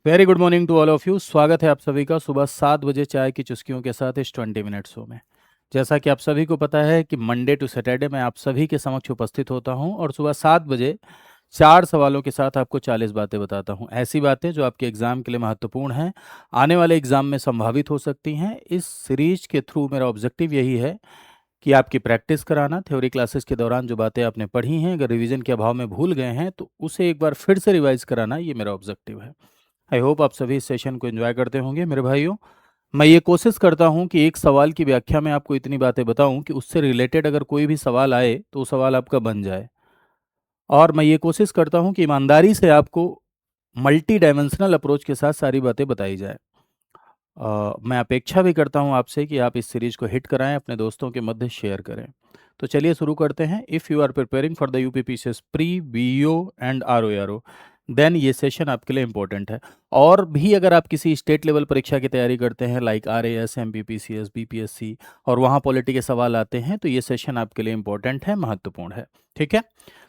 Very good morning to all of you. स्वागत है आप सभी का सुबह 7 बजे चाय की चुस्कियों के साथ इस 20 मिनट शो में। जैसा कि आप सभी को पता है कि मंडे टू सैटरडे मैं आप सभी के समक्ष उपस्थित होता हूं और सुबह 7 बजे 4 सवालों के साथ आपको 40 बातें बताता हूं। ऐसी बातें जो आपके एग्जाम के लिए महत्वपूर्ण हैं, आने वाले एग्जाम में संभावित हो सकती हैं। इस सीरीज के थ्रू मेरा ऑब्जेक्टिव यही है कि आपकी प्रैक्टिस कराना। थ्योरी क्लासेस के दौरान जो बातें आपने पढ़ी हैं, अगर रिवीजन के अभाव में भूल गए हैं तो उसे एक बार फिर से रिवाइज कराना, ये मेरा ऑब्जेक्टिव है। आई होप आप सभी इस सेशन को एंजॉय करते होंगे मेरे भाइयों। मैं ये कोशिश करता हूँ कि एक सवाल की व्याख्या में आपको इतनी बातें बताऊं कि उससे रिलेटेड अगर कोई भी सवाल आए तो वो सवाल आपका बन जाए। और मैं ये कोशिश करता हूँ कि ईमानदारी से आपको मल्टी डायमेंशनल अप्रोच के साथ सारी बातें बताई जाए। मैं अपेक्षा भी करता हूँ आपसे कि आप इस सीरीज को हिट कराएं, अपने दोस्तों के मध्य शेयर करें। तो चलिए शुरू करते हैं। If you are preparing for the UPPCS pre VO and RO then ये सेशन आपके लिए इंपॉर्टेंट है। और भी अगर आप किसी स्टेट लेवल परीक्षा की तैयारी करते हैं लाइक आरएएस, एमपीपीसीएस, बीपीएससी और वहाँ पॉलिटी के सवाल आते हैं तो ये सेशन आपके लिए इंपॉर्टेंट है, महत्वपूर्ण है। ठीक है,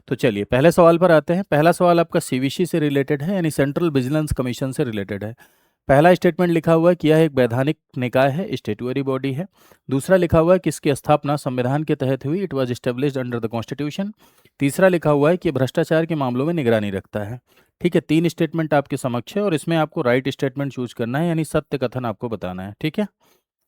तो चलिए पहले सवाल पर आते हैं। पहला सवाल आपका सीवीसी से रिलेटेड है, यानी सेंट्रल विजिलेंस कमीशन से रिलेटेड है। पहला स्टेटमेंट लिखा हुआ है कि यह एक वैधानिक निकाय है, स्टेटूअरी बॉडी है। दूसरा लिखा हुआ है कि इसकी स्थापना संविधान के तहत हुई, it was established under the constitution. तीसरा लिखा हुआ है कि भ्रष्टाचार के मामलों में निगरानी रखता है। ठीक है, 3 स्टेटमेंट आपके समक्ष है और इसमें आपको राइट स्टेटमेंट चूज करना है, यानी सत्य कथन आपको बताना है। ठीक है,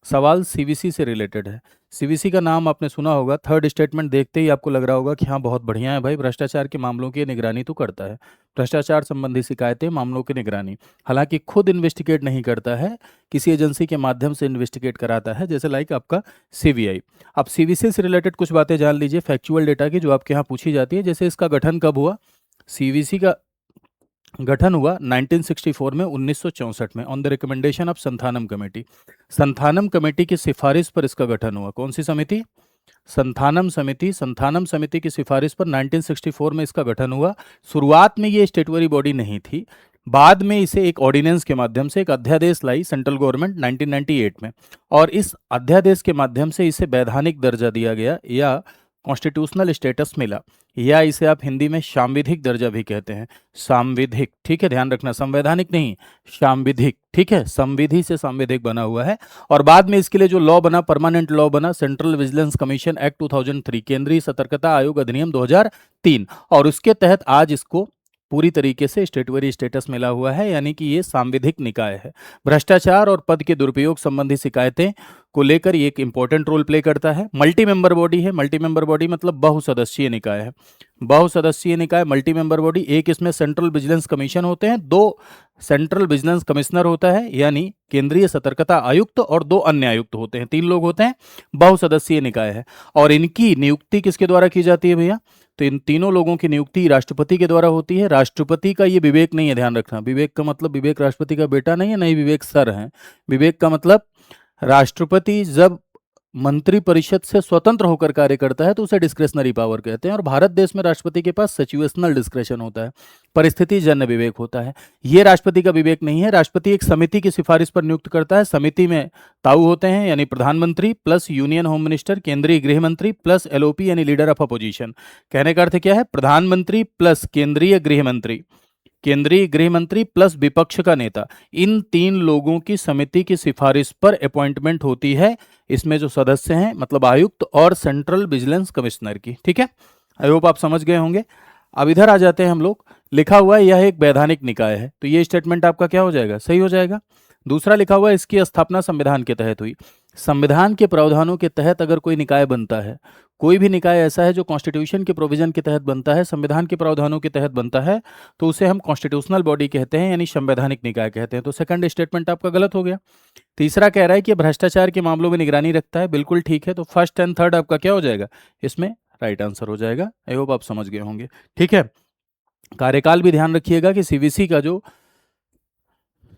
सवाल सीवीसी से रिलेटेड है। सीवीसी का नाम आपने सुना होगा, थर्ड स्टेटमेंट देखते ही आपको लग रहा होगा कि हाँ बहुत बढ़िया है भाई, भ्रष्टाचार के मामलों की निगरानी तो करता है, भ्रष्टाचार संबंधी शिकायतें, मामलों की निगरानी। हालांकि खुद इन्वेस्टिगेट नहीं करता है, किसी एजेंसी के माध्यम से इन्वेस्टिगेट कराता है, जैसे लाइक आपका सीबीआई। अब सीवीसी से रिलेटेड कुछ बातें जान लीजिए फैक्चुअल डेटा की, जो आपके यहाँ पूछी जाती है। जैसे इसका गठन कब हुआ? सीवीसी का गठन हुआ 1964 में, 1964 में, on the recommendation of Santhanam committee. Santhanam committee की सिफारिश पर इसका गठन हुआ। कौन सी समिति? संथानम समिति। संथानम समिति की सिफारिश पर 1964 में इसका गठन हुआ। शुरुआत में ये स्टेटूअरी बॉडी नहीं थी, बाद में इसे एक ऑर्डिनेंस के माध्यम से एक अध्यादेश लाई सेंट्रल गवर्नमेंट 1998 में, और इस अध्यादेश के माध्यम से इसे वैधानिक दर्जा दिया गया या कॉन्स्टिट्यूशनल स्टेटस मिला, या इसे आप हिंदी में सांविधिक दर्जा भी कहते हैं। सांविधिक, ठीक है, ध्यान रखना, संवैधानिक नहीं, सांविधिक। ठीक है, संविधि से सांविधिक बना हुआ है। और बाद में इसके लिए जो लॉ बना, परमानेंट लॉ बना, सेंट्रल विजिलेंस कमीशन एक्ट 2003, केंद्रीय सतर्कता आयोग अधिनियम 2003, और उसके तहत आज इसको पूरी तरीके से स्टेटूअरी स्टेटस मिला हुआ है, यानी कि ये सांविधिक निकाय है। भ्रष्टाचार और पद के दुरुपयोग संबंधी शिकायतें को लेकर ये एक इंपॉर्टेंट रोल प्ले करता है। मल्टी मेंबर बॉडी है। मल्टी मेंबर बॉडी मतलब बहुसदस्यीय निकाय है। बहुसदस्यीय निकाय, मल्टी मेंबर बॉडी। एक इसमें सेंट्रल विजिलेंस कमीशन होते हैं, 2 सेंट्रल विजिलेंस कमिश्नर होता है यानी केंद्रीय सतर्कता आयुक्त, और 2 अन्य आयुक्त होते हैं, 3 लोग होते हैं। बहुसदस्यीय निकाय है और इनकी नियुक्ति किसके द्वारा की जाती है भैया? तो इन तीनों लोगों की नियुक्ति राष्ट्रपति के द्वारा होती है। राष्ट्रपति का ये विवेक नहीं है, ध्यान रखना। विवेक का मतलब विवेक राष्ट्रपति का बेटा नहीं है, नहीं विवेक सर है। विवेक का मतलब राष्ट्रपति जब मंत्रिपरिषद से स्वतंत्र होकर कार्य करता है तो उसे डिस्क्रेशनरी पावर कहते हैं, और भारत देश में राष्ट्रपति के पास सिचुएशनल डिस्क्रेशन होता है, परिस्थिति जन्य विवेक होता है। ये राष्ट्रपति का विवेक नहीं है। राष्ट्रपति एक समिति की सिफारिश पर नियुक्त करता है। समिति में ताऊ होते हैं, यानी प्रधानमंत्री प्लस यूनियन होम मिनिस्टर, केंद्रीय गृह मंत्री प्लस एलओपी यानी लीडर ऑफ अपोजिशन। कहने का अर्थ क्या है? प्रधानमंत्री प्लस केंद्रीय गृह मंत्री, केंद्रीय गृह मंत्री प्लस विपक्ष का नेता, इन 3 लोगों की समिति की सिफारिश पर अपॉइंटमेंट होती है। इसमें जो सदस्य हैं मतलब आयुक्त और सेंट्रल विजिलेंस कमिश्नर की। ठीक है, आई होप आप समझ गए होंगे। अब इधर आ जाते हैं हम लोग। लिखा हुआ है यह एक वैधानिक निकाय है, तो ये स्टेटमेंट आपका क्या हो जाएगा? सही हो जाएगा। दूसरा लिखा हुआ है इसकी स्थापना संविधान के तहत हुई। संविधान के प्रावधानों के तहत अगर कोई निकाय बनता है, कोई भी निकाय ऐसा है जो कॉन्स्टिट्यूशन के प्रोविजन के तहत बनता है, संविधान के प्रावधानों के तहत बनता है, तो उसे हम कॉन्स्टिट्यूशनल बॉडी कहते हैं, यानी संवैधानिक निकाय कहते हैं। तो सेकंड स्टेटमेंट आपका गलत हो गया। तीसरा कह रहा है कि भ्रष्टाचार के मामलों में निगरानी रखता है, बिल्कुल ठीक है। तो फर्स्ट एंड थर्ड आपका क्या हो जाएगा? इसमें राइट आंसर हो जाएगा। आई होप आप समझ गए होंगे। ठीक है, कार्यकाल भी ध्यान रखिएगा कि सीवीसी का जो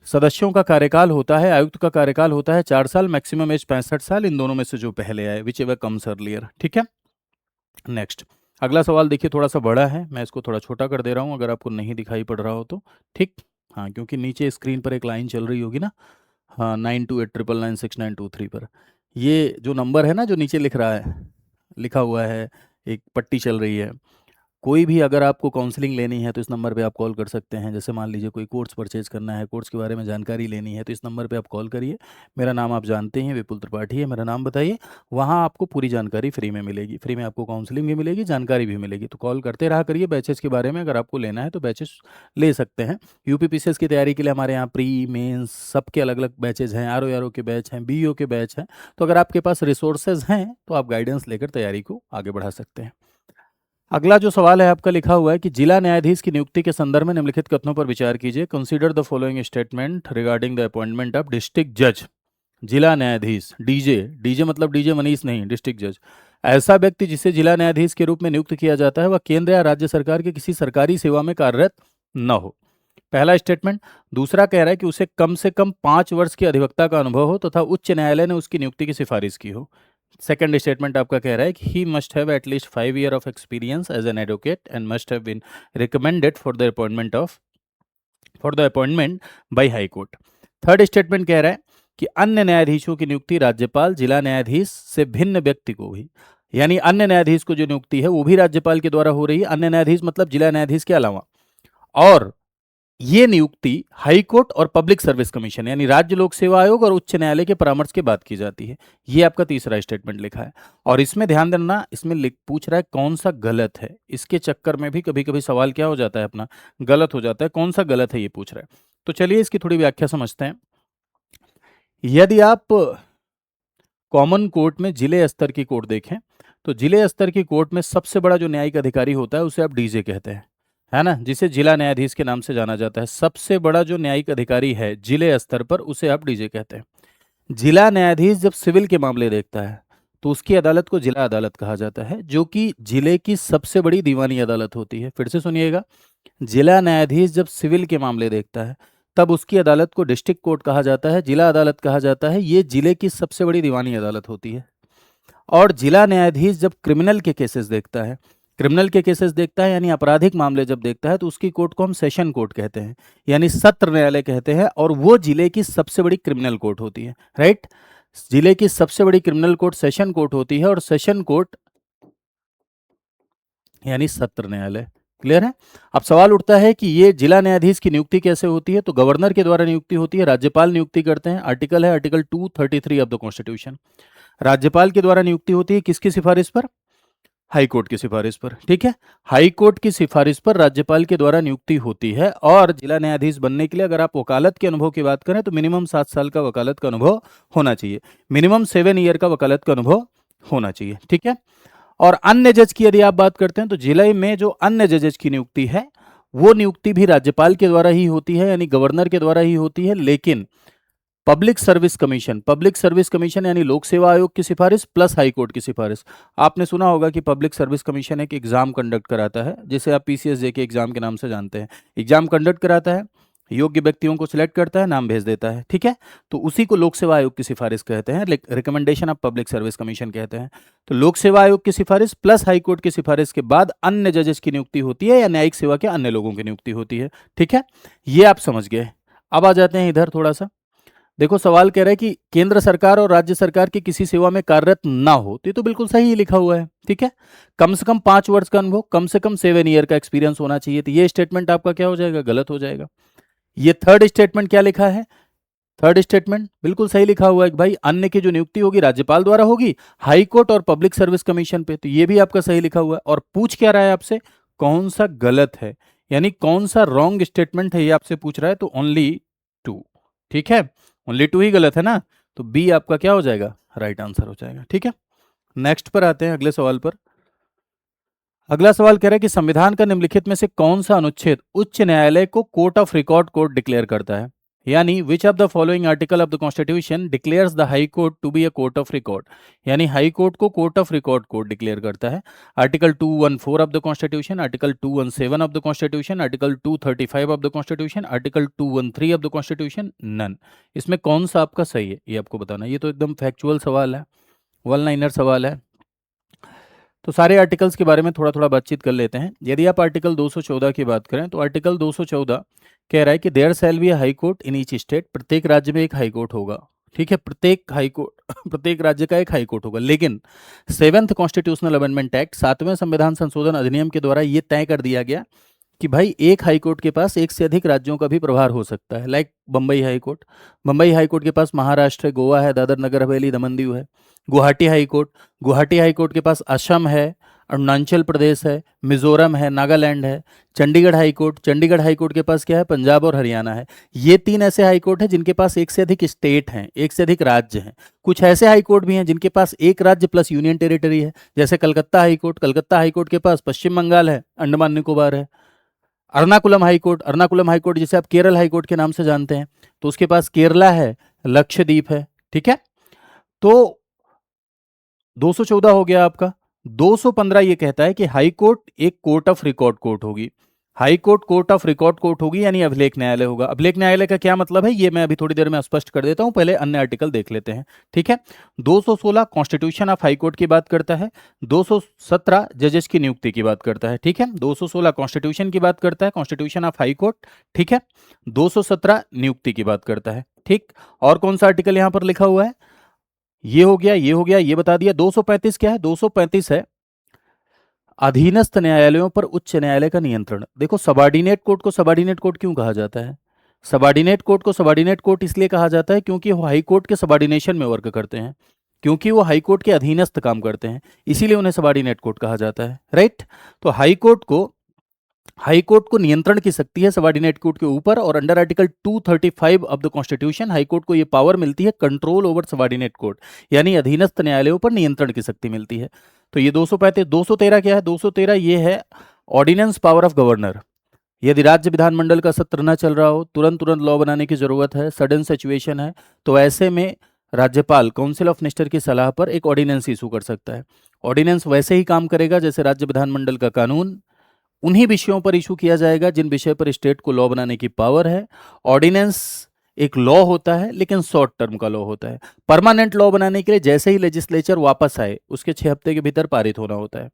सदस्यों का कार्यकाल होता है, आयुक्त का कार्यकाल होता है 4 साल, मैक्सिमम एज 65 साल, इन दोनों में से जो पहले आए, विच एवर कम्स अर्लियर। ठीक है, नेक्स्ट अगला सवाल देखिए, थोड़ा सा बड़ा है, मैं इसको थोड़ा छोटा कर दे रहा हूँ अगर आपको नहीं दिखाई पड़ रहा हो तो। ठीक, हाँ, क्योंकि नीचे स्क्रीन पर एक लाइन चल रही होगी ना, हाँ, 9289996923 पर ये जो नंबर है ना, जो नीचे लिख रहा है, लिखा हुआ है, एक पट्टी चल रही है, कोई भी अगर आपको काउंसलिंग लेनी है तो इस नंबर पे आप कॉल कर सकते हैं। जैसे मान लीजिए कोई कोर्स परचेज करना है, कोर्स के बारे में जानकारी लेनी है, तो इस नंबर पे आप कॉल करिए। मेरा नाम आप जानते हैं, विपुल त्रिपाठी है, मेरा नाम बताइए। वहाँ आपको पूरी जानकारी फ्री में मिलेगी, फ्री में आपको काउंसलिंग भी मिलेगी, जानकारी भी मिलेगी। तो कॉल करते रहा करिए। बैचेस के बारे में अगर आपको लेना है तो बैचेस ले सकते हैं। यूपीपीसीएस की तैयारी के लिए हमारे यहाँ प्री मेंस सबके अलग अलग बैचेज हैं, आरओ के बैच हैं, बीईओ के बैच हैं। तो अगर आपके पास रिसोर्सेज हैं तो आप गाइडेंस लेकर तैयारी को आगे बढ़ा सकते हैं। अगला जो सवाल है आपका लिखा हुआ है कि जिला न्यायाधीश की नियुक्ति के संदर्भ में निम्नलिखित कथनों पर विचार कीजिए। Consider the following statement regarding the appointment of district जज। जिला न्यायाधीश, डीजे, डीजे मतलब डीजे मनीष नहीं, डिस्ट्रिक्ट जज। ऐसा व्यक्ति जिसे जिला न्यायाधीश के रूप में नियुक्त किया जाता है वह केंद्र या राज्य सरकार की किसी सरकारी सेवा में कार्यरत न हो। पहला स्टेटमेंट। दूसरा कह रहा है कि उसे कम से कम 5 वर्ष की अधिवक्ता का अनुभव हो तथा उच्च न्यायालय ने उसकी नियुक्ति की सिफारिश की हो। सेकंड स्टेटमेंट आपका कह रहा है कि he must have at least 5 years of experience as an advocate and must have been recommended for the appointment by high court. Third statement कह रहा है कि अन्य न्यायाधीशों की नियुक्ति राज्यपाल जिला न्यायाधीश से भिन्न व्यक्ति को भी, यानी अन्य न्यायाधीश को जो नियुक्ति है वो भी राज्यपाल के द्वारा हो रही है। अन्य न्यायाधीश मतलब जिला न्यायाधीश के अलावा। और ये नियुक्ति हाई कोर्ट और पब्लिक सर्विस कमीशन यानी राज्य लोक सेवा आयोग और उच्च न्यायालय के परामर्श के बाद की जाती है। ये आपका तीसरा स्टेटमेंट लिखा है। और इसमें ध्यान देना, इसमें पूछ रहा है कौन सा गलत है। इसके चक्कर में भी कभी कभी सवाल क्या हो जाता है अपना, गलत हो जाता है। कौन सा गलत है ये पूछ रहा है। तो चलिए इसकी थोड़ी व्याख्या समझते हैं। यदि आप कॉमन कोर्ट में जिले स्तर की कोर्ट देखें तो जिले स्तर की कोर्ट में सबसे बड़ा जो न्यायिक अधिकारी होता है उसे आप डीजे कहते हैं, है ना, जिसे जिला न्यायाधीश के नाम से जाना जाता है। सबसे बड़ा जो न्यायिक अधिकारी है जिले स्तर पर उसे आप डीजे कहते हैं। जिला न्यायाधीश जब सिविल के मामले देखता है तो उसकी अदालत को जिला अदालत कहा जाता है, जो कि जिले की सबसे बड़ी दीवानी अदालत होती है। फिर से सुनिएगा, जिला न्यायाधीश जब सिविल के मामले देखता है तब उसकी अदालत को डिस्ट्रिक्ट कोर्ट कहा जाता है, जिला अदालत कहा जाता है। ये जिले की सबसे बड़ी दीवानी अदालत होती है। और जिला न्यायाधीश जब क्रिमिनल के केसेस देखता है, क्रिमिनल के केसेस देखता है यानी आपराधिक मामले जब देखता है तो उसकी कोर्ट को हम सेशन कोर्ट कहते हैं, यानी सत्र न्यायालय कहते हैं। और वो जिले की सबसे बड़ी क्रिमिनल कोर्ट होती है, राइट। जिले की सबसे बड़ी क्रिमिनल कोर्ट सेशन कोर्ट होती है और सेशन कोर्ट यानी सत्र न्यायालय। क्लियर है। अब सवाल उठता है कि ये जिला न्यायाधीश की नियुक्ति कैसे होती है। तो गवर्नर के द्वारा नियुक्ति होती है, राज्यपाल नियुक्ति करते हैं। आर्टिकल है आर्टिकल 233 ऑफ द कॉन्स्टिट्यूशन। राज्यपाल के द्वारा नियुक्ति होती है किसकी सिफारिश पर? हाई कोर्ट की सिफारिश पर। ठीक है, हाई कोर्ट की सिफारिश पर राज्यपाल के द्वारा नियुक्ति होती है। और जिला न्यायाधीश बनने के लिए अगर आप वकालत के अनुभव की बात करें तो मिनिमम 7 साल का वकालत का अनुभव होना चाहिए, मिनिमम 7 ईयर का वकालत का अनुभव होना चाहिए। ठीक है। और अन्य जज की यदि आप बात करते हैं तो जिले में जो अन्य जजेस की नियुक्ति है वो नियुक्ति भी राज्यपाल के द्वारा ही होती है, यानी गवर्नर के द्वारा ही होती है। लेकिन पब्लिक सर्विस कमीशन यानी लोक सेवा आयोग की सिफारिश प्लस हाई कोर्ट की सिफारिश। आपने सुना होगा कि पब्लिक सर्विस कमीशन एक एग्जाम कंडक्ट कराता है, जिसे आप पीसीएस जे के एग्जाम के नाम से जानते हैं। एग्जाम कंडक्ट कराता है, योग्य व्यक्तियों को सिलेक्ट करता है, नाम भेज देता है। ठीक है, तो उसी को लोक सेवा आयोग की सिफारिश कहते हैं, recommendation of public service commission कहते हैं। तो लोक सेवा आयोग की सिफारिश प्लस हाई कोर्ट की सिफारिश के बाद अन्य जजेस की नियुक्ति होती है या न्यायिक सेवा के अन्य लोगों की नियुक्ति होती है। ठीक है, ये आप समझ गए। अब आ जाते हैं इधर थोड़ा सा। देखो सवाल कह रहा है कि केंद्र सरकार और राज्य सरकार की किसी सेवा में कार्यरत ना हो, तो ये तो बिल्कुल सही लिखा हुआ है। ठीक है, कम से कम 5 वर्ष का अनुभव, कम से कम 7 ईयर का एक्सपीरियंस होना चाहिए। तो ये स्टेटमेंट आपका क्या हो जाएगा? गलत हो जाएगा। ये थर्ड स्टेटमेंट क्या लिखा है? थर्ड स्टेटमेंट बिल्कुल सही लिखा हुआ है कि भाई अन्य की जो नियुक्ति होगी राज्यपाल द्वारा होगी, हाई कोर्ट और पब्लिक सर्विस कमीशन पे। तो ये भी आपका सही लिखा हुआ है। और पूछ क्या रहा है आपसे? कौन सा गलत है, यानी कौन सा रॉन्ग स्टेटमेंट है, ये आपसे पूछ रहा है। तो ओनली 2। ठीक है, ओनली 2 ही गलत है ना, तो बी आपका क्या हो जाएगा? राइट आंसर हो जाएगा। ठीक है, नेक्स्ट पर आते हैं, अगले सवाल पर। अगला सवाल कह रहा है कि संविधान का निम्नलिखित में से कौन सा अनुच्छेद उच्च न्यायालय को court of record court declare करता है, यानी which of the following article of the constitution declares the high court to be a court of record, यानी हाई कोर्ट को court of record court declare करता है। Article 214 of the constitution, article 217 of the constitution, article 235 of the constitution, article 213 of the constitution, none. इसमें कौन सा आपका सही है ये आपको बताना है। ये तो एकदम फैक्चुअल सवाल है, वन लाइनर सवाल है। तो सारे आर्टिकल्स के बारे में थोड़ा थोड़ा बातचीत कर लेते हैं। यदि आप आर्टिकल 214 की बात करें तो आर्टिकल 214 कह रहा है कि there shall be high court in each state, प्रत्येक राज्य में एक हाई कोर्ट होगा। ठीक है, प्रत्येक हाई कोर्ट प्रत्येक राज्य का एक हाई कोर्ट होगा। लेकिन सेवेंथ कॉन्स्टिट्यूशनल अमेंडमेंट एक्ट, सातवें संविधान संशोधन अधिनियम के द्वारा ये तय कर दिया गया कि भाई एक हाई कोर्ट के पास एक से अधिक राज्यों का भी प्रभार हो सकता है। Like Bombay high court, Bombay high court के पास महाराष्ट्र है, गोवा है, दादर नगर हवेली, दमन दीव है। Guwahati high court, Guwahati high court के पास असम है, अरुणाचल प्रदेश है, मिजोरम है, नागालैंड है। Chandigarh high court, Chandigarh high court के पास क्या है, पंजाब और हरियाणा है। ये तीन ऐसे हाई कोर्ट हैं जिनके पास एक से अधिक स्टेट हैं, एक से अधिक राज्य हैं। कुछ ऐसे हाई कोर्ट भी हैं जिनके पास एक राज्य प्लस यूनियन टेरिटरी है, जैसे Calcutta high court, Calcutta high court के पास पश्चिम बंगाल है, अंडमान निकोबार है। Ernakulam high court, Ernakulam high court जिसे आप केरल हाई कोर्ट के नाम से जानते हैं, तो उसके पास केरला है, लक्षद्वीप है। ठीक है, तो 214 हो गया आपका। 215 ये कहता है कि हाई कोर्ट एक कोर्ट ऑफ रिकॉर्ड कोर्ट होगी। High court court of record court होगी, यानी अभिलेख न्यायालय होगा। अभिलेख न्यायालय का क्या मतलब है, ये मैं अभी थोड़ी देर में स्पष्ट कर देता हूं, पहले अन्य आर्टिकल देख लेते हैं। ठीक है, 216 कॉन्स्टिट्यूशन ऑफ हाई कोर्ट की बात करता है, 217 जजेस की नियुक्ति की बात करता है। ठीक है, 216 कॉन्स्टिट्यूशन की बात करता है, कॉन्स्टिट्यूशन ऑफ हाई कोर्ट। ठीक है, 217 नियुक्ति की बात करता है। ठीक, और कौन सा आर्टिकल यहां पर लिखा हुआ है, ये हो गया, ये हो गया, ये बता दिया। 235 क्या है, 235 है अधीनस्थ न्यायालयों पर उच्च न्यायालय का नियंत्रण। देखो, सबॉर्डिनेट कोर्ट को सबॉर्डिनेट कोर्ट क्यों कहा जाता है? सबॉर्डिनेट कोर्ट को सबॉर्डिनेट कोर्ट इसलिए कहा जाता है क्योंकि वो हाई कोर्ट के सबॉर्डिनेशन में वर्क करते हैं, क्योंकि वो हाई कोर्ट के अधीनस्थ काम करते हैं, इसीलिए उन्हें सबॉर्डिनेट कोर्ट कहा जाता है। राइट, तो हाई कोर्ट को नियंत्रण की शक्ति है सबॉर्डिनेट कोर्ट के ऊपर, और under article 235 of the constitution high कोर्ट को यह पावर मिलती है कंट्रोल ओवर सबॉर्डिनेट कोर्ट, यानी अधीनस्थ न्यायालयों पर नियंत्रण की शक्ति मिलती है। तो ये 235। 213 क्या है, 213 ये है ऑर्डिनेंस पावर ऑफ गवर्नर। यदि राज्य विधानमंडल का सत्र न चल रहा हो, तुरंत तुरंत लॉ बनाने की जरूरत है, सडन सिचुएशन है, तो ऐसे में राज्यपाल काउंसिल ऑफ मिनिस्टर की सलाह पर एक ऑर्डिनेंस इशू कर सकता है। ऑर्डिनेंस वैसे ही काम करेगा जैसे राज्य विधानमंडल का कानून, उन्हीं विषयों पर इशू किया जाएगा जिन विषय पर स्टेट को लॉ बनाने की पावर है। ऑर्डिनेंस एक लॉ होता है, लेकिन शॉर्ट टर्म का लॉ होता है। परमानेंट लॉ बनाने के लिए जैसे ही लेजिस्लेचर वापस आए उसके 6 हफ्ते के भीतर पारित होना होता है।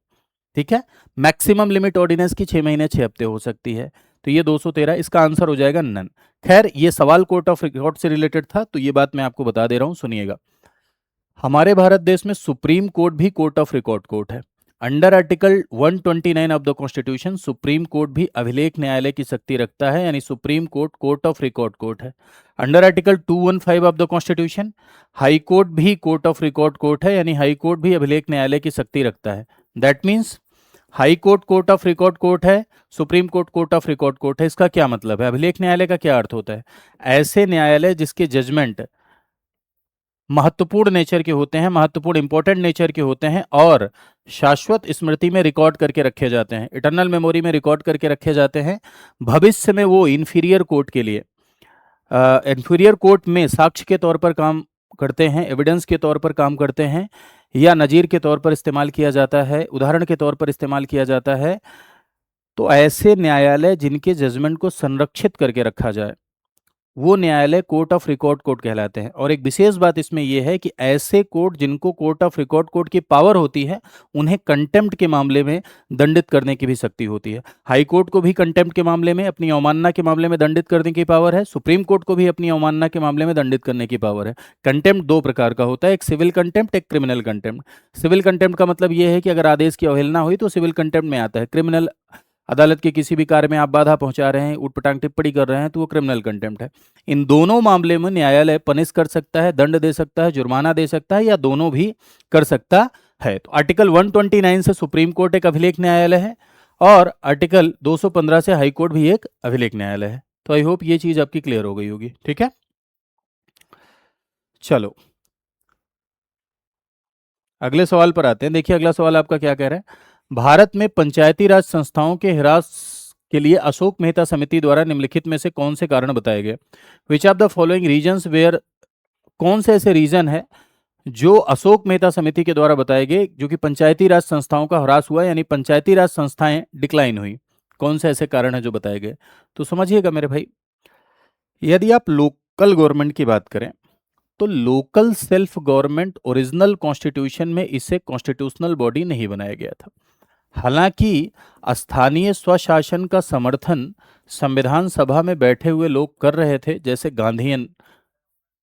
ठीक है, मैक्सिमम लिमिट ऑर्डिनेंस की 6 महीने 6 हफ्ते हो सकती है। तो ये 213, इसका आंसर हो जाएगा नन। खैर, ये सवाल कोर्ट ऑफ रिकॉर्ड से रिलेटेड था, तो ये बात मैं आपको बता दे रहा हूं, सुनिएगा। हमारे भारत देश में सुप्रीम कोर्ट भी कोर्ट ऑफ रिकॉर्ड कोर्ट है। Under article 129 of the constitution supreme court भी अभिलेख न्यायालय की शक्ति रखता है, यानी supreme court court of record court है। Under article 215 of the constitution high court भी कोर्ट ऑफ रिकॉर्ड कोर्ट है, यानी हाई कोर्ट भी अभिलेख न्यायालय की शक्ति रखता है। That means high court court of record court है, supreme court court of record court है। इसका क्या मतलब है, अभिलेख न्यायालय का क्या अर्थ होता है? ऐसे न्यायालय जिसके जजमेंट महत्वपूर्ण नेचर के होते हैं, महत्वपूर्ण इंपॉर्टेंट नेचर के होते हैं, और शाश्वत स्मृति में रिकॉर्ड करके रखे जाते हैं, इटरनल मेमोरी में रिकॉर्ड करके रखे जाते हैं। भविष्य में वो इन्फीरियर कोर्ट के लिए, इन्फीरियर कोर्ट में साक्ष्य के तौर पर काम करते हैं, एविडेंस के तौर पर काम करते हैं, या नज़ीर के तौर पर इस्तेमाल किया जाता है, उदाहरण के तौर पर इस्तेमाल किया जाता है। तो ऐसे न्यायालय जिनके जजमेंट को संरक्षित करके रखा जाए, वो न्यायालय कोर्ट ऑफ रिकॉर्ड कोर्ट कहलाते हैं। और एक विशेष बात इसमें यह है कि ऐसे कोर्ट जिनको कोर्ट ऑफ रिकॉर्ड कोर्ट की पावर होती है, उन्हें कंटेम्प्ट के मामले में दंडित करने की भी शक्ति होती है। हाई कोर्ट को भी कंटेम्प्ट के मामले में, अपनी अवमानना के मामले में दंडित करने की पावर है। सुप्रीम कोर्ट को भी अपनी अवमानना के मामले में दंडित करने की पावर है। कंटेम्प्ट दो प्रकार का होता है, एक सिविल कंटेम्प्ट, एक क्रिमिनल कंटेम्प्ट। सिविल कंटेम्प्ट का मतलब यह है कि अगर आदेश की अवहेलना हुई तो सिविल कंटेम्प्ट में आता है। क्रिमिनल, अदालत के किसी भी कार्य में आप बाधा पहुंचा रहे हैं, उटपटांग टिप्पणी कर रहे हैं, तो वो क्रिमिनल कंटेम्प्ट है। इन दोनों मामले में न्यायालय पनिश कर सकता है, दंड दे सकता है, जुर्माना दे सकता है, या दोनों भी कर सकता है। तो आर्टिकल 129 से सुप्रीम कोर्ट एक अभिलेख न्यायालय है, और आर्टिकल 215 से हाई कोर्ट भी एक अभिलेख न्यायालय है। तो आई होप ये चीज आपकी क्लियर हो गई होगी। ठीक है, चलो अगले सवाल पर आते हैं। देखिए अगला सवाल आपका क्या कह रहा है, भारत में पंचायती राज संस्थाओं के ह्रास के लिए अशोक मेहता समिति द्वारा निम्नलिखित में से कौन से कारण बताए गए? Which of the following reasons were, कौन से ऐसे रीजन है जो अशोक मेहता समिति के द्वारा बताए गए जो कि पंचायती राज संस्थाओं का ह्रास हुआ, यानी पंचायती राज संस्थाएं डिक्लाइन हुई? कौन से ऐसे कारण है जो बताए गए? तो समझिएगा मेरे भाई, यदि आप लोकल गवर्नमेंट की बात करें तो local self government original constitution में इसे कॉन्स्टिट्यूशनल बॉडी नहीं बनाया गया था। हालांकि स्थानीय स्वशासन का समर्थन संविधान सभा में बैठे हुए लोग कर रहे थे, जैसे गांधीयन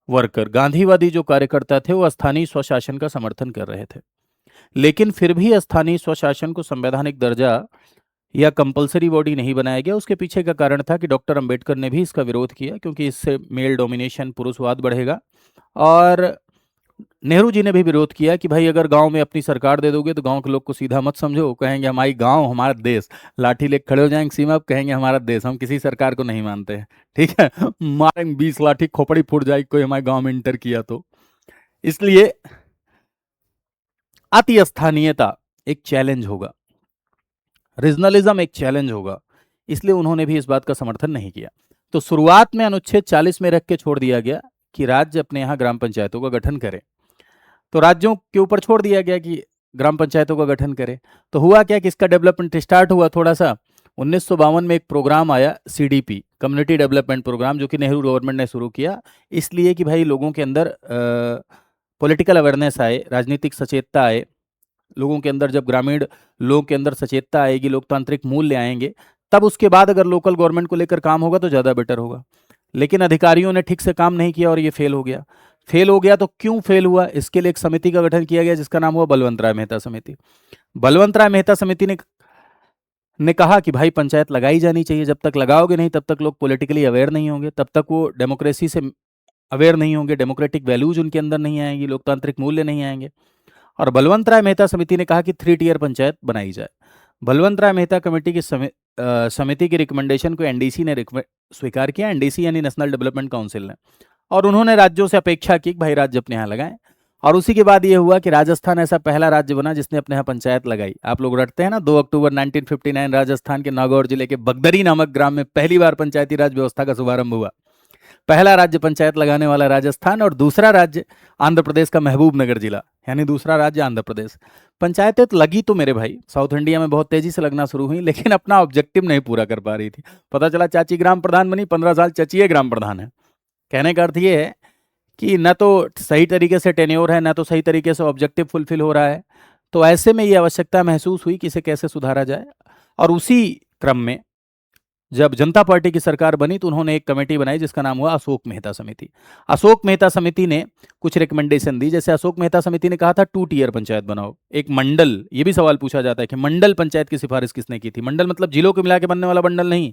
वर्कर, गांधीवादी जो कार्यकर्ता थे वो स्थानीय स्वशासन का समर्थन कर रहे थे, लेकिन फिर भी स्थानीय स्वशासन को संवैधानिक दर्जा या कंपलसरी बॉडी नहीं बनाया गया। उसके पीछे का कारण था कि डॉक्टर अंबेडकर ने भी इसका विरोध किया, क्योंकि इससे मेल डोमिनेशन, पुरुषवाद बढ़ेगा। और नेहरू जी ने भी विरोध किया कि भाई अगर गांव में अपनी सरकार दे दोगे तो गांव के लोग को सीधा मत समझो, कहेंगे हमारी गांव हमारा देश, लाठी लेके खड़े हो जाएंगे सीमा पे, कहेंगे हमारा देश, हम किसी सरकार को नहीं मानते हैं। ठीक है, मारेंगे 20 लाठी, खोपड़ी फूट जाएगी कोई हमारे गांव में इंटर किया तो। इसलिए अति स्थानीयता एक चैलेंज होगा, रीजनलिज्म एक चैलेंज होगा, इसलिए उन्होंने भी इस बात का समर्थन नहीं किया। तो शुरुआत में अनुच्छेद 40 में रख के छोड़ दिया गया कि राज्य अपने यहाँ ग्राम पंचायतों का गठन करे, तो राज्यों के ऊपर छोड़ दिया गया कि ग्राम पंचायतों का गठन करे। तो हुआ क्या कि इसका डेवलपमेंट स्टार्ट हुआ थोड़ा सा। 1952 में एक प्रोग्राम आया, सीडीपी, कम्युनिटी डेवलपमेंट प्रोग्राम, जो कि नेहरू गवर्नमेंट ने शुरू किया, इसलिए कि भाई लोगों के अंदर पॉलिटिकल अवेयरनेस आए, राजनीतिक सचेतता आए। लोगों के अंदर, जब ग्रामीण लोगों के अंदर सचेतता आएगी, लोकतांत्रिक मूल्य आएंगे, तब उसके बाद अगर लोकल गवर्नमेंट को लेकर काम होगा तो ज़्यादा बेटर होगा। लेकिन अधिकारियों ने ठीक से काम नहीं किया और ये फेल हो गया। फेल हो गया तो क्यों फेल हुआ, इसके लिए एक समिति का गठन किया गया जिसका नाम हुआ बलवंत राय मेहता समिति। बलवंत राय मेहता समिति ने कहा कि भाई पंचायत लगाई जानी चाहिए, जब तक लगाओगे नहीं तब तक लोग पॉलिटिकली अवेयर नहीं होंगे, तब तक वो डेमोक्रेसी से अवेयर नहीं होंगे, डेमोक्रेटिक वैल्यूज उनके अंदर नहीं आएंगी, लोकतांत्रिक मूल्य नहीं आएंगे। और बलवंत राय मेहता समिति ने कहा कि 3 टियर पंचायत बनाई जाए। बलवंत राय मेहता कमेटी की समिति की रिकमेंडेशन को एनडीसी ने स्वीकार किया, एनडीसी यानी नेशनल डेवलपमेंट काउंसिल ने, और उन्होंने राज्यों से अपेक्षा की कि भाई राज्य अपने यहाँ लगाएं। और उसी के बाद ये हुआ कि राजस्थान ऐसा पहला राज्य बना जिसने अपने यहाँ पंचायत लगाई। आप लोग रटते हैं ना, 2 अक्टूबर 1959 राजस्थान के नागौर जिले के बगदरी नामक ग्राम में पहली बार पंचायती राज व्यवस्था का शुभारंभ हुआ। पहला राज्य पंचायत लगाने वाला राजस्थान, और दूसरा राज्य आंध्र प्रदेश का महबूब नगर जिला, यानी दूसरा राज्य आंध्र प्रदेश। पंचायतें तो लगी तो मेरे भाई साउथ इंडिया में बहुत तेजी से लगना शुरू हुई, लेकिन अपना ऑब्जेक्टिव नहीं पूरा कर पा रही थी। पता चला चाची ग्राम प्रधान बनी, 15 साल चचिए ग्राम प्रधान है। कहने का अर्थ ये है कि न तो सही तरीके से टेन्योर है, न तो सही तरीके से ऑब्जेक्टिव फुलफिल हो रहा है। तो ऐसे में ये आवश्यकता महसूस हुई कि इसे कैसे सुधारा जाए। और उसी क्रम में जब जनता पार्टी की सरकार बनी तो उन्होंने एक कमेटी बनाई जिसका नाम हुआ अशोक मेहता समिति। अशोक मेहता समिति ने कुछ रिकमेंडेशन दी, जैसे अशोक मेहता समिति ने कहा था 2 टियर पंचायत बनाओ, एक मंडल। ये भी सवाल पूछा जाता है कि मंडल पंचायत की सिफारिश किसने की थी। मंडल मतलब जिलों को मिला के बनने वाला मंडल नहीं,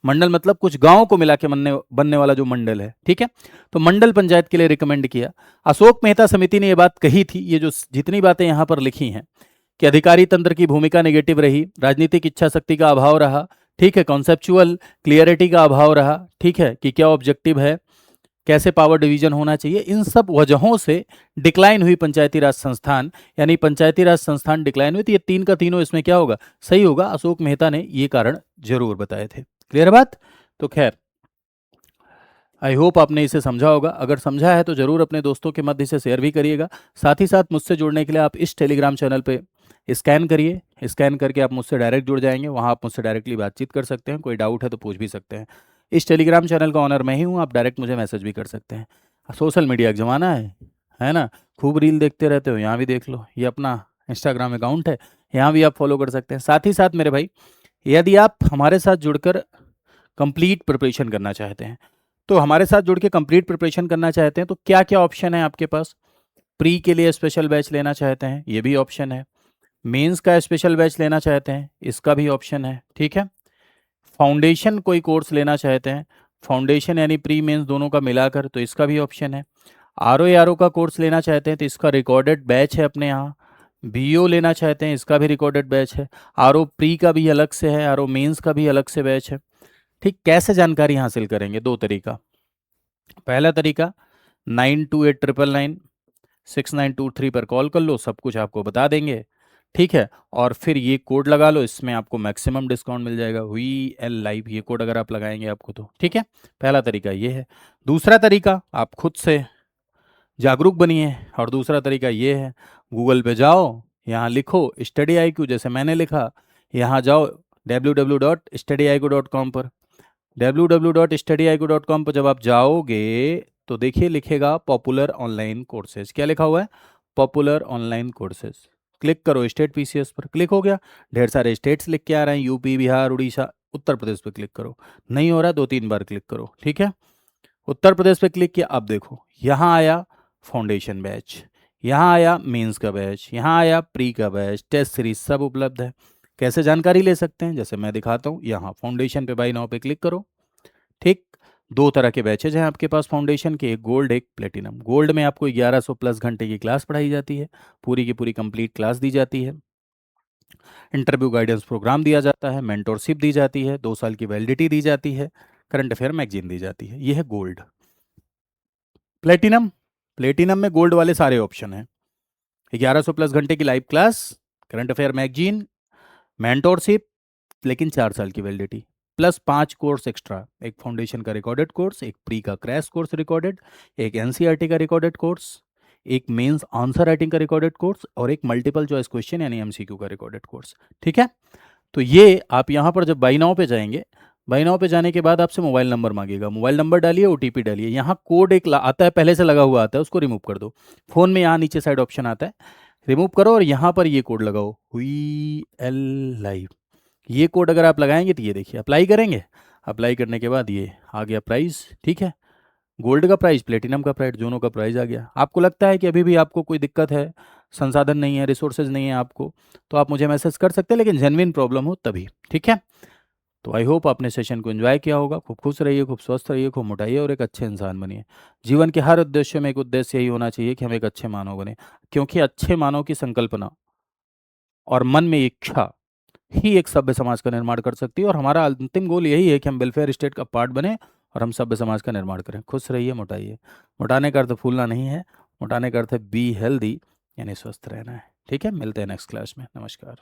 मंडल मतलब कुछ गांवों को मिला के बनने वाला जो मंडल है। ठीक है, तो मंडल पंचायत के लिए रिकमेंड किया। अशोक मेहता समिति ने यह बात कही थी, ये जो जितनी बातें यहाँ पर लिखी हैं, कि अधिकारी तंत्र की भूमिका नेगेटिव रही, राजनीतिक इच्छा शक्ति का अभाव रहा, ठीक है, कॉन्सेप्चुअल क्लियरिटी का अभाव रहा, ठीक है, कि क्या ऑब्जेक्टिव है, कैसे पावर डिवीजन होना चाहिए, इन सब वजहों से डिक्लाइन हुई पंचायती राज संस्थान, यानी पंचायती राज संस्थान डिक्लाइन हुई। तो ये 3 का तीनों इसमें क्या होगा, सही होगा। अशोक मेहता ने ये कारण जरूर बताए थे। क्लियर बात। तो खैर, आई होप आपने इसे समझा होगा। अगर समझा है तो जरूर अपने दोस्तों के मध्य इसे शेयर भी करिएगा। साथ ही साथ मुझसे जुड़ने के लिए आप इस टेलीग्राम चैनल पे स्कैन करिए, स्कैन करके आप मुझसे डायरेक्ट जुड़ जाएंगे। वहाँ आप मुझसे डायरेक्टली बातचीत कर सकते हैं, कोई डाउट है तो पूछ भी सकते हैं। इस टेलीग्राम चैनल का ऑनर मैं ही हूँ, आप डायरेक्ट मुझे मैसेज भी कर सकते हैं। सोशल मीडिया का ज़माना है ना, खूब रील देखते रहते हो, यहाँ भी देख लो, ये अपना इंस्टाग्राम अकाउंट है, यहाँ भी आप फॉलो कर सकते हैं। साथ ही साथ मेरे भाई, यदि आप हमारे साथ जुड़कर कंप्लीट प्रिपरेशन करना चाहते हैं, तो हमारे साथ जुड़ के कंप्लीट प्रिपरेशन करना चाहते हैं तो क्या क्या ऑप्शन है आपके पास। प्री के लिए स्पेशल बैच लेना चाहते हैं, ये भी ऑप्शन है। मेंस का स्पेशल बैच लेना चाहते हैं, इसका भी ऑप्शन है। ठीक है, फाउंडेशन कोई कोर्स लेना चाहते हैं, फाउंडेशन यानी प्री मेंस दोनों का मिलाकर, तो इसका भी ऑप्शन है। आर ओ का कोर्स लेना चाहते हैं तो इसका रिकॉर्डेड बैच है अपने यहाँ। बीओ लेना चाहते हैं, इसका भी रिकॉर्डेड बैच है। आर प्री का भी अलग से है, आर मेंस का भी अलग से बैच है। ठीक, कैसे जानकारी हासिल करेंगे, 2 तरीका। पहला तरीका 9289996923 पर कॉल कर लो, सब कुछ आपको बता देंगे। ठीक है, और फिर ये कोड लगा लो, इसमें आपको मैक्सिमम डिस्काउंट मिल जाएगा, VL लाइव, ये कोड अगर आप लगाएंगे आपको तो। ठीक है, पहला तरीका ये है। दूसरा तरीका, आप खुद से जागरूक बनिए, और दूसरा तरीका ये है, गूगल पे जाओ, यहाँ लिखो स्टडी IQ, जैसे मैंने लिखा, यहाँ जाओ www.studyIQ.com पर। www.studyIQ.com पर जब आप जाओगे तो देखिए लिखेगा पॉपुलर ऑनलाइन कोर्सेज। क्या लिखा हुआ है, पॉपुलर ऑनलाइन कोर्सेज। क्लिक करो, स्टेट PCS पर क्लिक हो गया, ढेर सारे स्टेट्स लिख के आ रहे हैं, यूपी, बिहार, उड़ीसा, उत्तर प्रदेश पर क्लिक करो। नहीं हो रहा, 2-3 बार क्लिक करो। ठीक है, उत्तर प्रदेश पे क्लिक किया, अब देखो यहाँ आया फाउंडेशन बैच, यहाँ आया मेंस का बैच, यहाँ आया प्री का बैच, टेस्ट सीरीज सब उपलब्ध है। कैसे जानकारी ले सकते हैं, जैसे मैं दिखाता हूँ, यहाँ फाउंडेशन पे बाय नाउ पे क्लिक करो। ठीक, दो तरह के बैचेज हैं आपके पास फाउंडेशन के, एक गोल्ड एक प्लेटिनम। गोल्ड में आपको 1100 प्लस घंटे की क्लास पढ़ाई जाती है, पूरी की पूरी कंप्लीट क्लास दी जाती है, इंटरव्यू गाइडेंस प्रोग्राम दिया जाता है, मेंटोरशिप दी जाती है, 2 साल की वैलिडिटी दी जाती है, करंट अफेयर मैगजीन दी जाती है। ये है गोल्ड। प्लेटिनम, प्लेटिनम में गोल्ड वाले सारे ऑप्शन हैं, 1100 प्लस घंटे की live class, current affair magazine, mentorship, लेकिन 4 साल की वैलिडिटी, प्लस 5 कोर्स एक्स्ट्रा, एक फाउंडेशन का रिकॉर्डेड कोर्स, एक प्री का क्रैश कोर्स रिकॉर्डेड, एक एनसीईआरटी का रिकॉर्डेड कोर्स, एक मेंस आंसर राइटिंग का रिकॉर्डेड कोर्स, और एक मल्टीपल चॉइस क्वेश्चन यानी एमसीक्यू का रिकॉर्डेड कोर्स। ठीक है, तो ये आप यहाँ पर जब बाई नाउ पे जाएंगे, बाई नाउ पे जाने के बाद आपसे मोबाइल नंबर मांगेगा, मोबाइल नंबर डालिए, ओटीपी डालिए, यहाँ कोड एक आता है पहले से लगा हुआ आता है, उसको रिमूव कर दो। फ़ोन में यहाँ नीचे साइड ऑप्शन आता है, रिमूव करो और यहाँ पर ये कोड लगाओ, हुई एल लाइव। ये कोड अगर आप लगाएंगे तो ये देखिए अप्लाई करेंगे, अप्लाई करने के बाद ये आ गया प्राइस। ठीक है, गोल्ड का प्राइस, प्लेटिनम का प्राइस, दोनों का प्राइस आ गया। आपको लगता है कि अभी भी आपको कोई दिक्कत है, संसाधन नहीं है, रिसोर्सेज नहीं है आपको, तो आप मुझे मैसेज कर सकते हैं, लेकिन जेन्युइन प्रॉब्लम हो तभी। ठीक है, तो आई होप आपने सेशन को एंजॉय किया होगा। खूब खुश रहिए, खूब स्वस्थ रहिए, खूब मोटाइए और एक अच्छे इंसान बनिए। जीवन के हर उद्देश्य में एक उद्देश्य यही होना चाहिए कि हम एक अच्छे मानव बने, क्योंकि अच्छे मानव की संकल्पना और मन में इच्छा ही एक सभ्य समाज का निर्माण कर सकती है। और हमारा अंतिम गोल यही है कि हम वेलफेयर स्टेट का पार्ट बने और हम सभ्य समाज का निर्माण करें। खुश रहिए, मोटाइए। मोटाने का अर्थ फूलना नहीं है, मोटाने का अर्थ है बी हेल्दी, यानी स्वस्थ रहना है। ठीक है, मिलते हैं नेक्स्ट क्लास में। नमस्कार।